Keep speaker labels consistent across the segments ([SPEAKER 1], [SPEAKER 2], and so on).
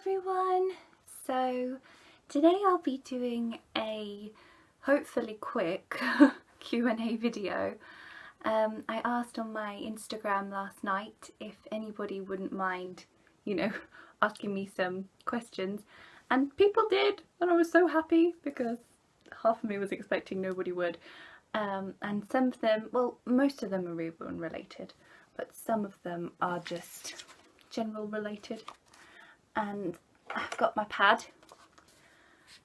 [SPEAKER 1] everyone! So today I'll be doing a hopefully quick Q&A video. I asked on my Instagram last night if anybody wouldn't mind, asking me some questions, and people did, and I was so happy because half of me was expecting nobody would. And some of them, well, most of them are reborn related, but some of them are just general related. And I've got my pad,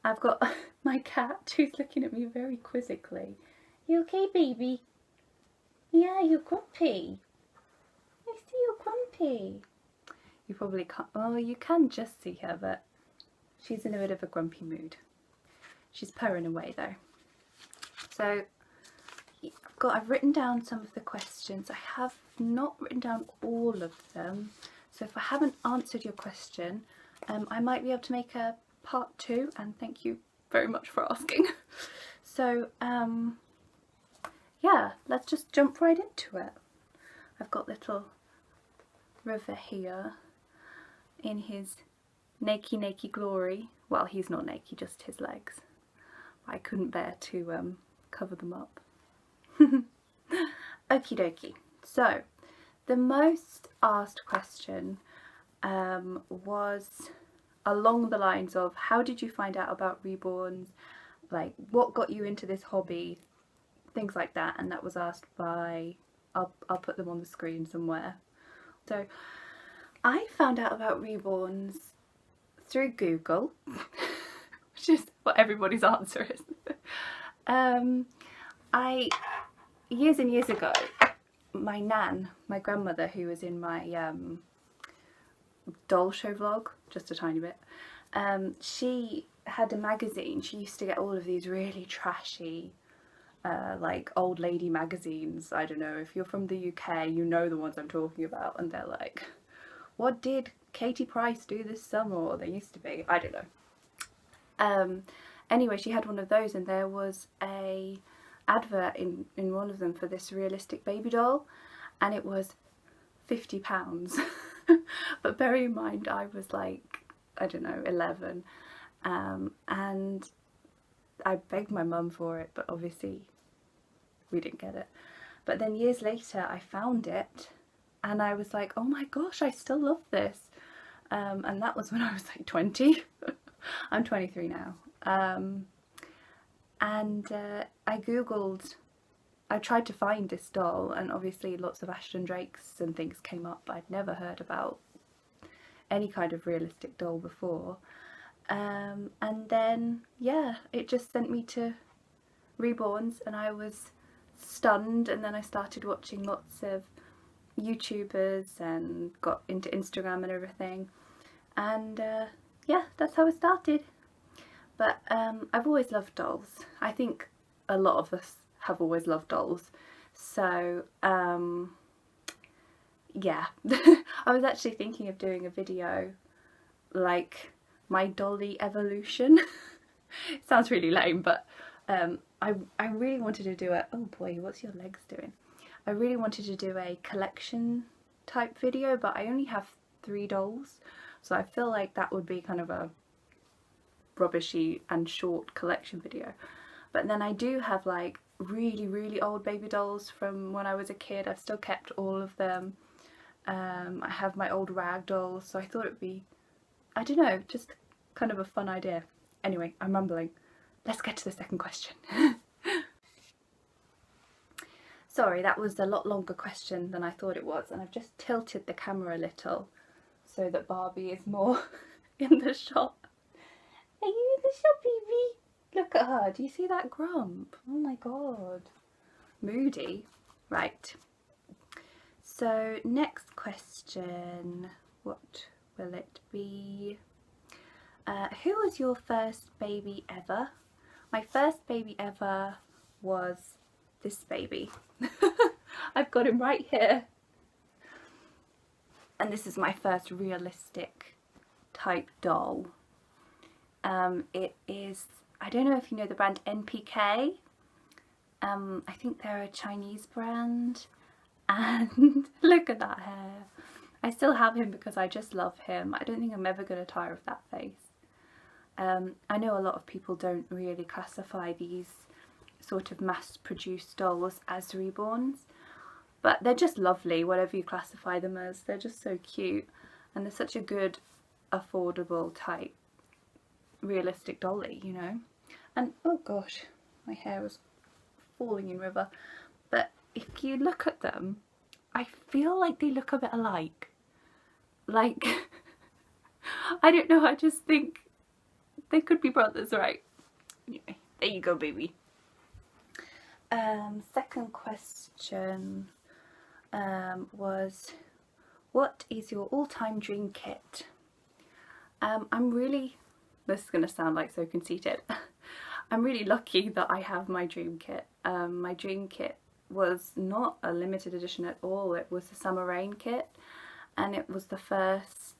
[SPEAKER 1] I've got my cat who's looking at me very quizzically. You okay, baby? Yeah, you're grumpy. I see you're grumpy. You probably can't, well, you can just see her, but she's in a bit of a grumpy mood. She's purring away though. So I've written down some of the questions. I have not written down all of them. So if I haven't answered your question, I might be able to make a part 2, and thank you very much for asking. So yeah, let's just jump right into it. I've got little River here in his naked glory. Well, he's not naked, just his legs. I couldn't bear to cover them up. Okie dokie. So the most asked question was along the lines of, how did you find out about reborns? Like, what got you into this hobby? Things like that. And that was asked by, I'll put them on the screen somewhere. So I found out about reborns through Google, which is what everybody's answer is. Years and years ago, my nan, my grandmother, who was in my doll show vlog, just a tiny bit, she had a magazine. She used to get all of these really trashy like old lady magazines. I don't know, if you're from the UK you know the ones I'm talking about, and they're like, what did Katie Price do this summer, or they used to be, I don't know. Anyway, she had one of those, and there was a advert in one of them for this realistic baby doll, and it was £50. But bear in mind I was like, I don't know, 11, and I begged my mum for it, but obviously we didn't get it. But then years later I found it, and I was like, oh my gosh, I still love this. And that was when I was like 20. I'm 23 now. I googled, I tried to find this doll, and obviously lots of Ashton Drakes and things came up. I'd never heard about any kind of realistic doll before. And then, yeah, it just sent me to reborns, and I was stunned. And then I started watching lots of YouTubers and got into Instagram and everything. And yeah, that's how it started. But I've always loved dolls. I think a lot of us have always loved dolls. So yeah, I was actually thinking of doing a video like my dolly evolution. It sounds really lame, but I really wanted to do a, oh boy, what's your legs doing? I really wanted to do a collection type video, but I only have 3 dolls, so I feel like that would be kind of a rubbishy and short collection video. But then I do have like really old baby dolls from when I was a kid. I've still kept all of them. I have my old rag dolls, so I thought it would be, I don't know, just kind of a fun idea. Anyway, I'm rambling. Let's get to the second question. Sorry, that was a lot longer question than I thought it was, and I've just tilted the camera a little so that Barbie is more in the shot. Are you in the shot, baby? Look at her. Do you see that grump? Oh my god. Moody. Right. So next question. What will it be? Who was your first baby ever? My first baby ever was this baby. I've got him right here. And this is my first realistic type doll. It is, I don't know if you know the brand NPK. I think they're a Chinese brand, and look at that hair. I still have him because I just love him. I don't think I'm ever going to tire of that face. I know a lot of people don't really classify these sort of mass-produced dolls as reborns, but they're just lovely, whatever you classify them as. They're just so cute, and they're such a good, affordable type realistic dolly, you know. And oh gosh, my hair was falling in river. But if you look at them, I feel like they look a bit alike. Like, I don't know, I just think they could be brothers, right? Anyway, there you go, baby. Second question was, what is your all-time dream kit? I'm really, this is going to sound like so conceited, I'm really lucky that I have my dream kit. My dream kit was not a limited edition at all, it was the Summer Rain kit, and it was the first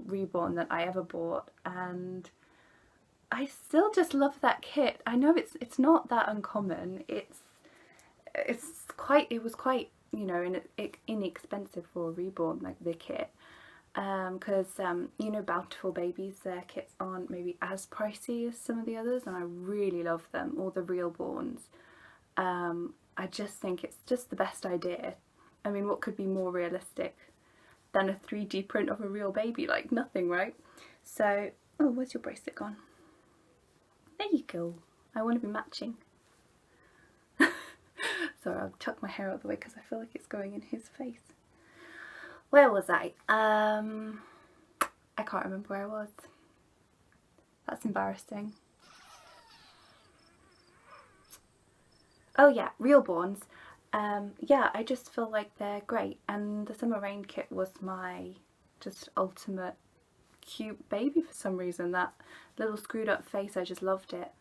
[SPEAKER 1] reborn that I ever bought, and I still just love that kit. I know it's not that uncommon. It was quite, you know, inexpensive for a reborn, like the kit, because you know, Bountiful Babies, their kits aren't maybe as pricey as some of the others, and I really love them, all the reborns. I just think it's just the best idea. I mean, what could be more realistic than a 3D print of a real baby? Like, nothing, right? So, oh, where's your bracelet gone? There you go. I want to be matching. Sorry, I'll tuck my hair out of the way because I feel like it's going in his face. Where was I? I can't remember where I was. That's embarrassing. Oh yeah, reborns. Yeah, I just feel like they're great, and the Summer Rain kit was my just ultimate cute baby for some reason. That little screwed up face, I just loved it.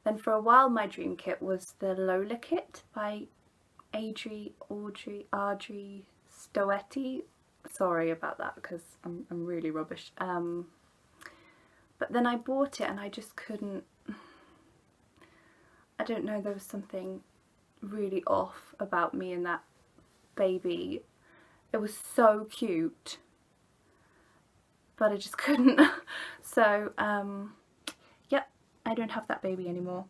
[SPEAKER 1] Then for a while my dream kit was the Lola kit by Audrey Stoetti. Sorry about that because I'm really rubbish. But then I bought it and I just couldn't, I don't know, there was something really off about me and that baby. It was so cute, but I just couldn't. So yep, I don't have that baby anymore.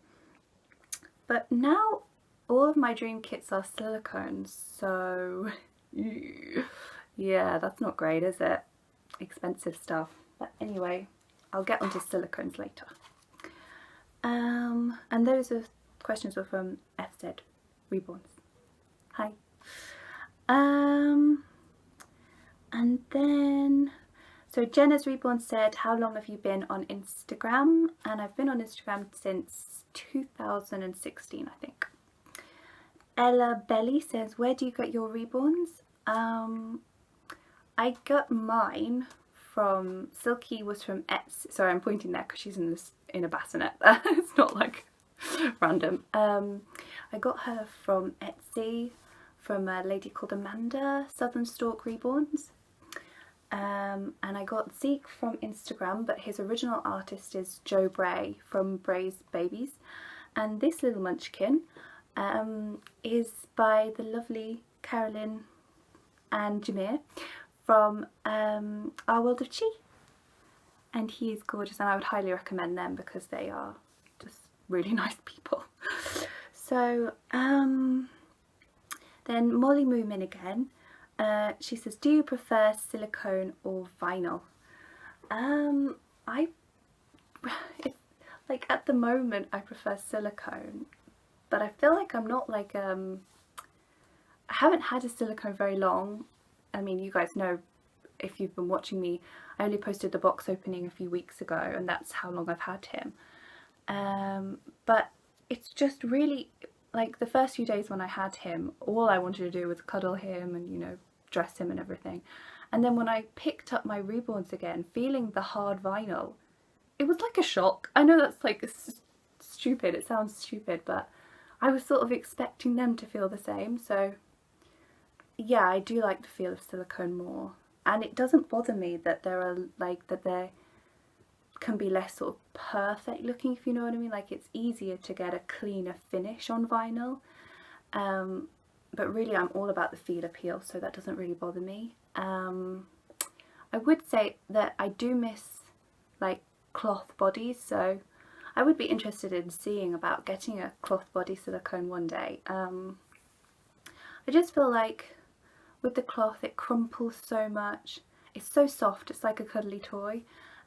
[SPEAKER 1] But now all of my dream kits are silicone, so yeah, that's not great, is it? Expensive stuff. But anyway, I'll get onto silicones later. And those are questions were from FZ Reborns. Hi. And then, so Jenna's Reborn said, how long have you been on Instagram? And I've been on Instagram since 2016, I think. Ella Belly says, where do you get your reborns? I got mine from, Silky was from Etsy. Sorry, I'm pointing there because she's in a bassinet. It's not like random. I got her from Etsy, from a lady called Amanda, Southern Stork Reborns. And I got Zeke from Instagram, but his original artist is Joe Bray from Bray's Babies. And this little munchkin is by the lovely Carolyn and Jameer from Our World of Chi. And he is gorgeous, and I would highly recommend them because they are just really nice people. So then Molly Moomin again, she says, do you prefer silicone or vinyl? Like at the moment I prefer silicone, but I feel like I'm not like I haven't had a silicone very long. I mean, you guys know, if you've been watching me, I only posted the box opening a few weeks ago, and that's how long I've had him. But it's just really, like, the first few days when I had him, all I wanted to do was cuddle him and, you know, dress him and everything. And then when I picked up my reborns again, feeling the hard vinyl, it was like a shock. I know that's like stupid, it sounds stupid, but I was sort of expecting them to feel the same. So yeah, I do like the feel of silicone more, and it doesn't bother me that there are there can be less sort of perfect looking, if you know what I mean. Like, it's easier to get a cleaner finish on vinyl, but really I'm all about the feel appeal, so that doesn't really bother me. I would say that I do miss like cloth bodies, so I would be interested in seeing about getting a cloth body silicone one day. I just feel like with the cloth it crumples so much. It's so soft, it's like a cuddly toy.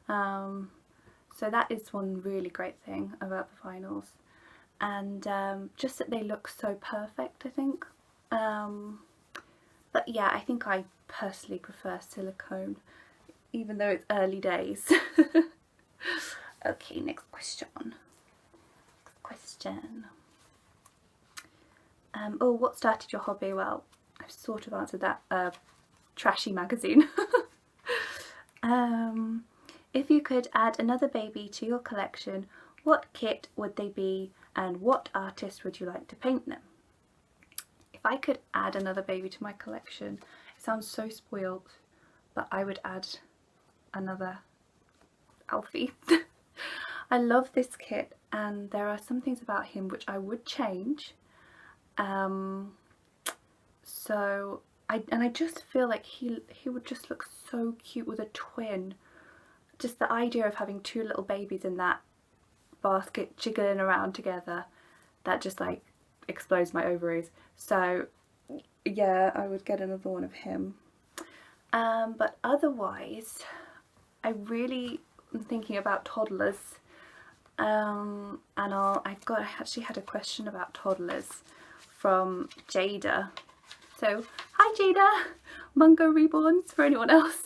[SPEAKER 1] So that is one really great thing about the vinyls. And just that they look so perfect, I think. But yeah, I think I personally prefer silicone, even though it's early days. Okay, next question. Oh, what started your hobby? Well, I've sort of answered that. Trashy magazine. If you could add another baby to your collection, what kit would they be and what artist would you like to paint them? If I could add another baby to my collection, it sounds so spoiled, but I would add another Alfie. I love this kit and there are some things about him which I would change. I just feel like he would just look so cute with a twin. Just the idea of having two little babies in that basket jiggling around together, that just like explodes my ovaries. So yeah, I would get another one of him. But otherwise, I really am thinking about toddlers. And I actually had a question about toddlers from Jada. So hi Jada, Mungo Reborns for anyone else.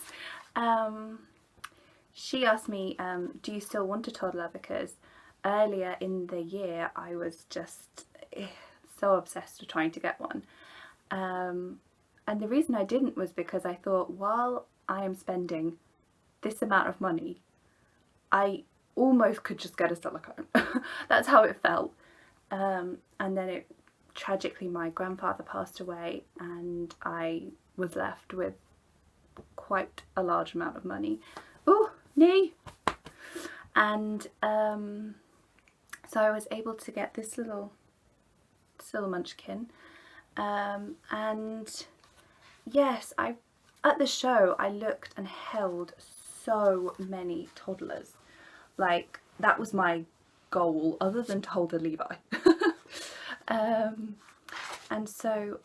[SPEAKER 1] She asked me, do you still want a toddler? Because earlier in the year I was just so obsessed with trying to get one. And the reason I didn't was because I thought, while I am spending this amount of money, I almost could just get a silicone. That's how it felt. And then tragically my grandfather passed away and I was left with quite a large amount of money. Oh, knee! And so I was able to get this little munchkin. And yes, at the show I looked and held so many toddlers. Like, that was my goal, other than to hold a Levi. And so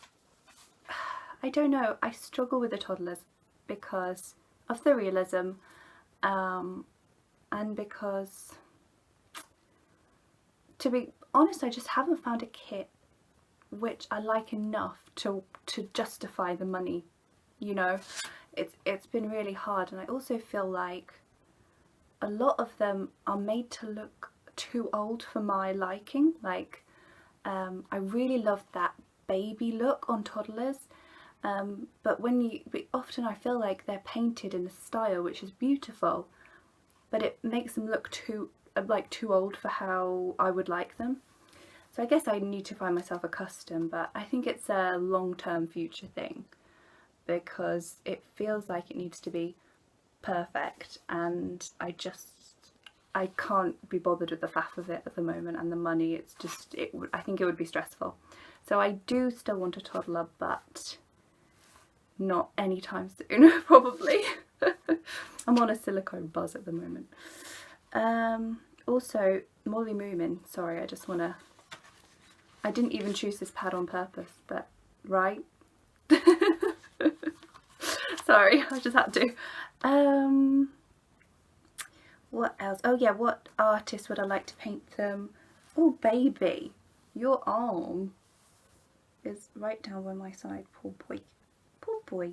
[SPEAKER 1] I don't know, I struggle with the toddlers because of the realism, and because, to be honest, I just haven't found a kit which I like enough to justify the money. You know, it's been really hard, and I also feel like a lot of them are made to look too old for my liking. Like, I really love that baby look on toddlers, but often I feel like they're painted in a style which is beautiful, but it makes them look too old for how I would like them. So I guess I need to find myself a custom, but I think it's a long-term future thing because it feels like it needs to be perfect, and I can't be bothered with the faff of it at the moment, and the money, I think it would be stressful. So I do still want a toddler, but not anytime soon, probably. I'm on a silicone buzz at the moment. Also, Molly Moomin, sorry, I didn't even choose this pad on purpose, but right? Sorry, I just had to. What else? Oh yeah, what artist would I like to paint them? Oh baby, your arm is right down by my side, poor boy. Poor boy.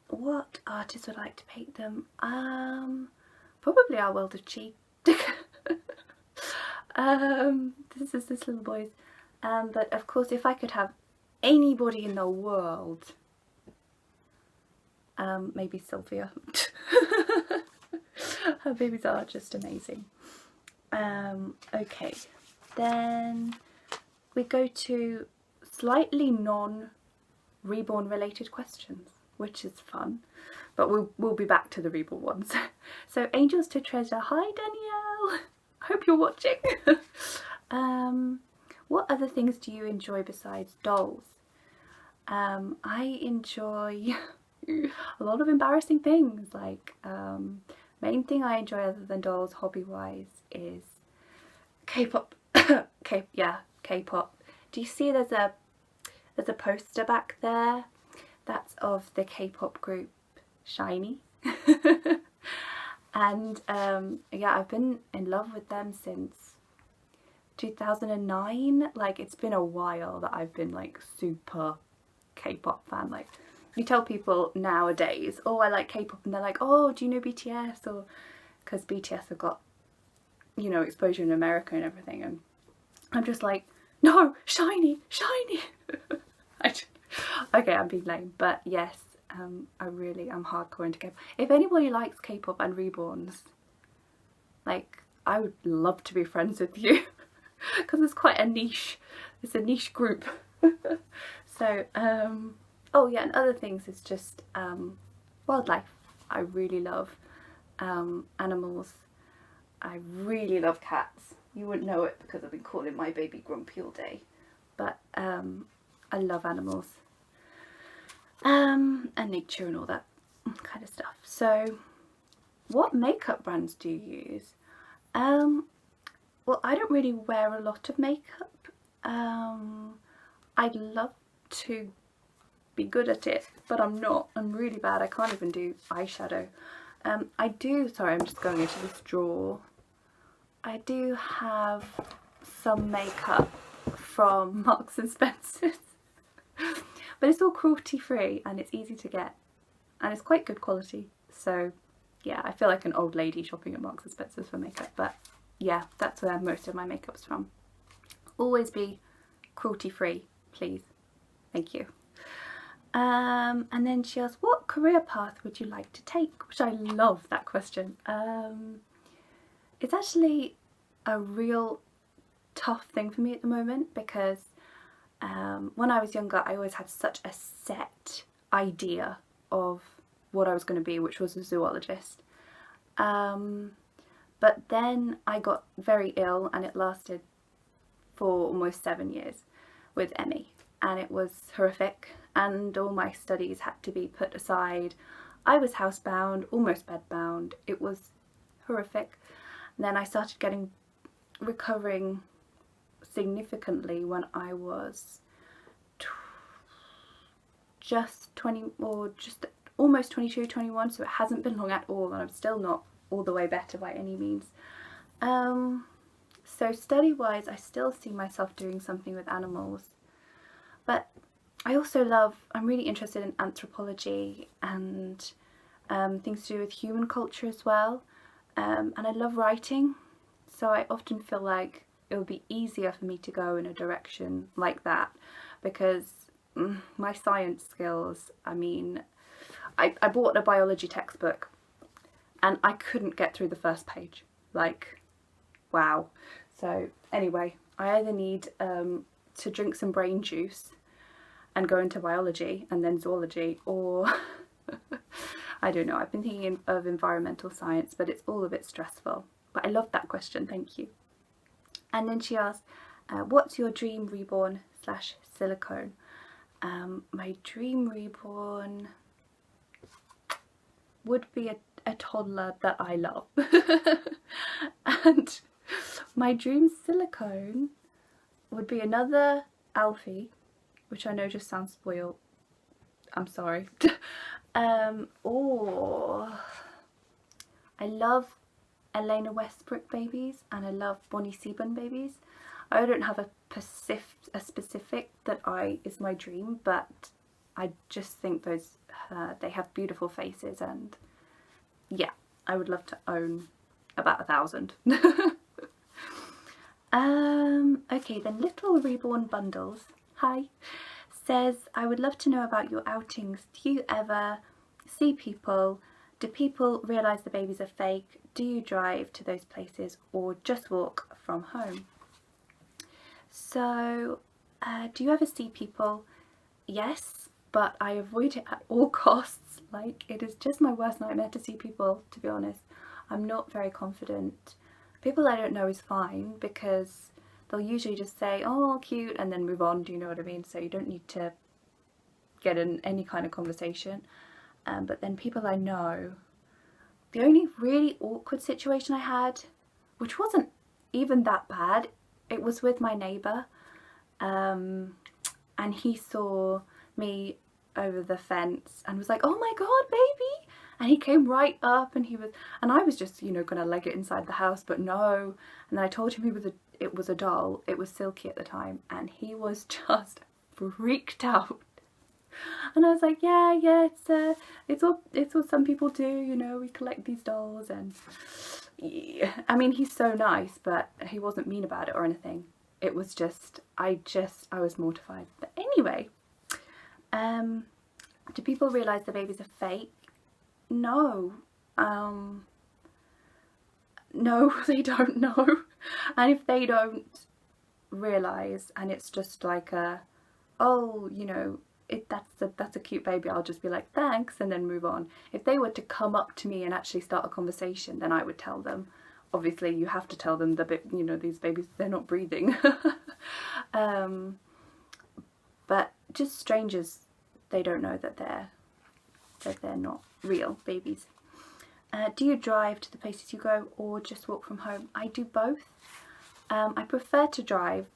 [SPEAKER 1] What artist would I like to paint them? Probably Our World of Chi. This is this little boy's. But of course, if I could have anybody in the world, maybe Sylvia. Her babies are just amazing. Okay, then we go to slightly non-reborn related questions, which is fun, but we'll be back to the reborn ones. So, Angels to Treasure, hi Danielle, hope you're watching. What other things do you enjoy besides dolls? I enjoy a lot of embarrassing things. Like main thing I enjoy other than dolls hobby wise is K-pop. K-pop. Do you see there's a poster back there that's of the K-pop group SHINee? And yeah, I've been in love with them since 2009. Like, it's been a while that I've been like super K-pop fan. Like, you tell people nowadays, oh, I like K-pop, and they're like, oh, do you know BTS? Or because BTS have got, you know, exposure in America and everything, and I'm just like, no, SHINee. Okay, I'm being lame, but yes, I'm hardcore into K-pop. If anybody likes K-pop and reborns, like, I would love to be friends with you because it's quite a niche. It's a niche group. So, oh yeah, and other things is just wildlife. I really love animals. I really love cats. You wouldn't know it because I've been calling my baby grumpy all day, but I love animals and nature and all that kind of stuff. So what makeup brands do you use? Well, I don't really wear a lot of makeup. I'd love to be good at it, but I'm not. I'm really bad. I can't even do eyeshadow. I do, sorry, I'm just going into this drawer. I do have some makeup from Marks and Spencer's, but it's all cruelty free and it's easy to get and it's quite good quality. So yeah, I feel like an old lady shopping at Marks and Spencer's for makeup, but yeah, that's where most of my makeup's from. Always be cruelty free, please. Thank you. And then she asked, what career path would you like to take? Which I love that question. It's actually a real tough thing for me at the moment because when I was younger I always had such a set idea of what I was going to be, which was a zoologist. But then I got very ill and it lasted for almost 7 years with ME, and it was horrific and all my studies had to be put aside. I was housebound, almost bedbound. It was horrific. And then I started recovering significantly when I was just 20 or just almost 22, 21, so it hasn't been long at all and I'm still not all the way better by any means. So study wise I still see myself doing something with animals, but I also I'm really interested in anthropology and things to do with human culture as well, and I love writing, so I often feel like it would be easier for me to go in a direction like that because my science skills, I mean, I bought a biology textbook and I couldn't get through the first page, like, wow. So anyway, I either need to drink some brain juice and go into biology and then zoology, or I don't know, I've been thinking of environmental science, but it's all a bit stressful. But I love that question, thank you. And then she asked, what's your dream reborn / silicone? My dream reborn would be a toddler that I love. And my dream silicone would be another Alfie, which I know just sounds spoiled, I'm sorry. Or I love Elena Westbrook babies and I love Bonnie Seaburn babies. I don't have a specific that is my dream, but I just think those they have beautiful faces, and yeah, I would love to own about 1,000. Okay, then Little Reborn Bundles, hi, says, I would love to know about your outings. Do you ever see people? Do people realise the babies are fake? Do you drive to those places or just walk from home? So, do you ever see people? Yes, but I avoid it at all costs. Like, it is just my worst nightmare to see people, to be honest. I'm not very confident. People I don't know is fine because they'll usually just say, oh, cute, and then move on, do you know what I mean? So you don't need to get in any kind of conversation. but then people I know, the only really awkward situation I had, which wasn't even that bad, it was with my neighbour, and he saw me over the fence and was like, "Oh my god, baby!" And he came right up, and I was just, you know, gonna leg it inside the house, but no. And then I told him it was a doll. It was Silky at the time, and he was just freaked out. And I was like, yeah, it's what some people do, you know, we collect these dolls. And yeah, I mean, he's so nice, but he wasn't mean about it or anything. It was just, I was mortified. But anyway, do people realise the babies are fake? No. No, they don't know. And if they don't realise, and it's just like oh, you know, that's a cute baby, I'll just be like, thanks, and then move on. If they were to come up to me and actually start a conversation, then I would tell them. Obviously you have to tell them you know, these babies, they're not breathing. But just strangers, they don't know that they're not real babies. Do you drive to the places you go or just walk from home? I do both. I prefer to drive,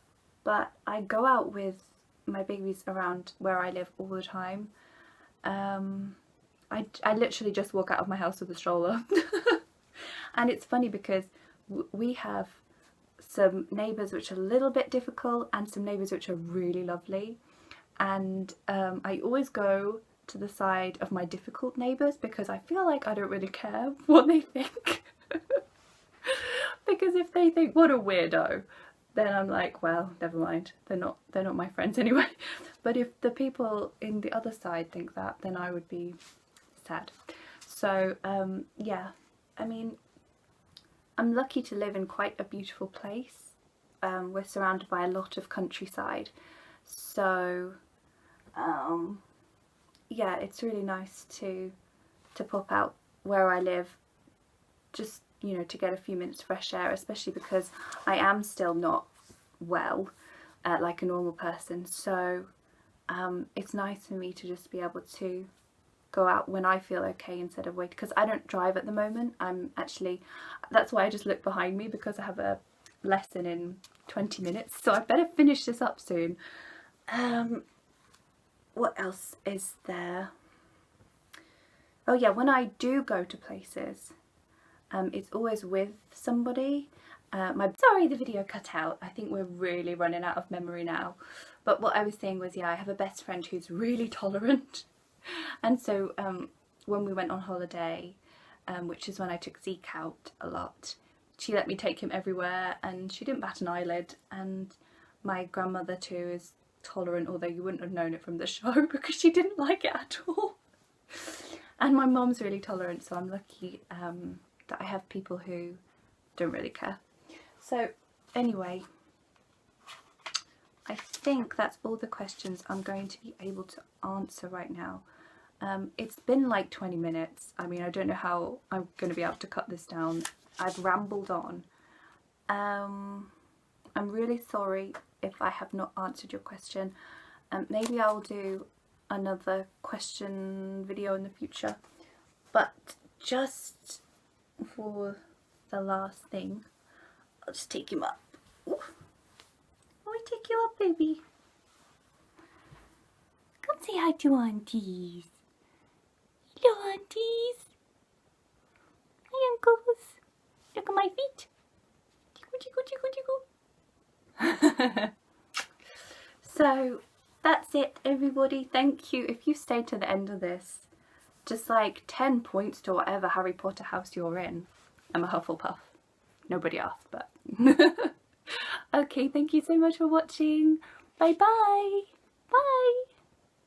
[SPEAKER 1] but I go out with my babies around where I live all the time. I literally just walk out of my house with a stroller. And it's funny because we have some neighbours which are a little bit difficult and some neighbours which are really lovely. And I always go to the side of my difficult neighbours because I feel like I don't really care what they think. Because if they think, what a weirdo, then I'm like, well, never mind, they're not my friends anyway. But if the people in the other side think that, then I would be sad. So yeah, I mean, I'm lucky to live in quite a beautiful place. We're surrounded by a lot of countryside, so yeah, it's really nice to pop out where I live, just, you know, to get a few minutes fresh air, especially because I am still not well like a normal person. So it's nice for me to just be able to go out when I feel okay instead of wait, because I don't drive at the moment. That's why I just look behind me, because I have a lesson in 20 minutes, so I better finish this up soon. What else is there? Oh yeah, when I do go to places, it's always with somebody. Sorry, the video cut out. I think we're really running out of memory now. But what I was saying was, yeah, I have a best friend who's really tolerant. And so when we went on holiday, which is when I took Zeke out a lot, she let me take him everywhere and she didn't bat an eyelid. And my grandmother too is tolerant, although you wouldn't have known it from the show because she didn't like it at all. And my mom's really tolerant, so I'm lucky that I have people who don't really care. So anyway, I think that's all the questions I'm going to be able to answer right now. It's been like 20 minutes. I mean, I don't know how I'm going to be able to cut this down. I've rambled on. I'm really sorry if I have not answered your question. Maybe I'll do another question video in the future. But just for the last thing, I'll just take him up. Ooh. Let me take you up, baby. Come say hi to aunties. Hello, aunties. Hi, uncles. Look at my feet. Tickle, tickle, tickle, tickle. So that's it, everybody. Thank you. If you stayed to the end of this, just like 10 points to whatever Harry Potter house you're in. I'm a Hufflepuff. Nobody asked, but okay, thank you so much for watching. Bye bye. Bye.